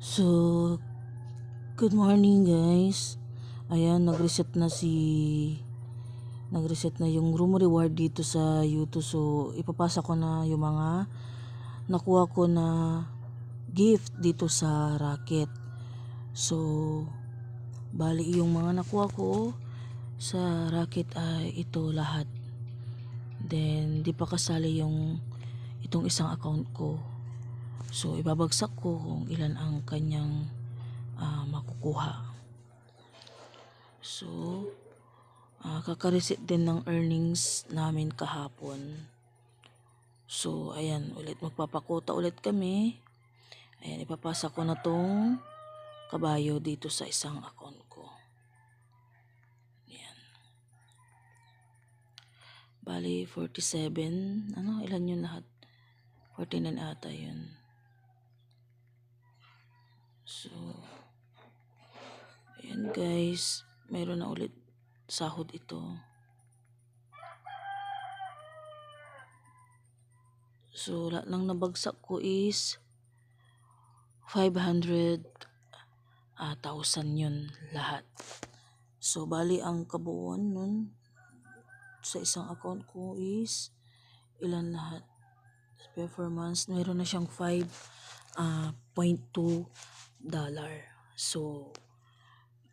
So, good morning guys. Ayan, nag-reset na yung room reward dito sa YouTube. So, ipapasa ko na yung mga nakuha ko na gift dito sa Racket. So, bali yung mga nakuha ko sa Racket ay ito lahat. Then, di pa kasali yung itong isang account ko. So, ibabagsak ko kung ilan ang kanyang makukuha. So, kakareset din ng earnings namin kahapon. So, ayan, ulit magpapakota ulit kami. Ayan, ipapasa ko na tong kabayo dito sa isang account ko. Ayan. Bali, 47. Ilan yun lahat? 49 ata yun. So, ayan guys, meron na ulit sahod ito. So, lahat ng nabagsak ko is 500,000 yun lahat. So, bali ang kabuuan nun sa isang account ko is ilan lahat. Performance, meron na siyang 5.2 dollar. So,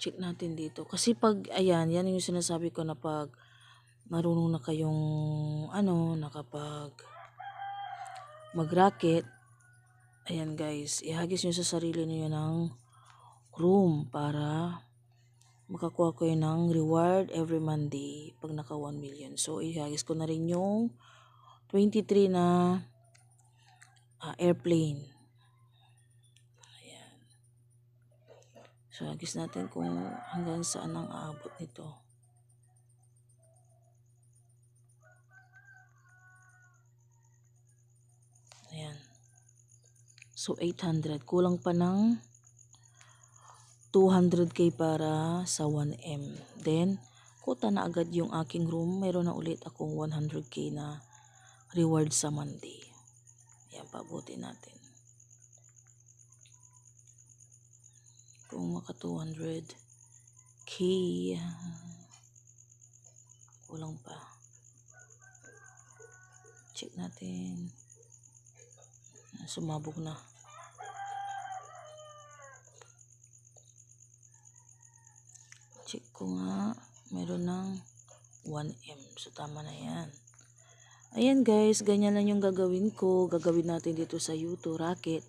check natin dito. Kasi pag, ayan, yan yung sinasabi ko na pag marunong na kayong, nakapag mag-racket, ayan guys, ihagis nyo sa sarili niyo ng room para makakuha ko yun ng reward every Monday pag naka 1 million. So, ihagis ko na rin yung 23 na airplane. Ayan. So, hagis natin kung hanggang saan ang aabot nito. Ayan. So, 800. Kulang pa ng 200k para sa 1M. Then, kuta na agad yung aking room. Meron na ulit akong 100k na reward sa Monday. Ayan, pabuti natin. Kung maka 200k, kulang pa. Check natin. Sumabog na. Check ko nga. Meron ng 1M. So, tama na yan. Ayan guys, ganyan lang yung gagawin ko. Gagawin natin dito sa YouTube Racket.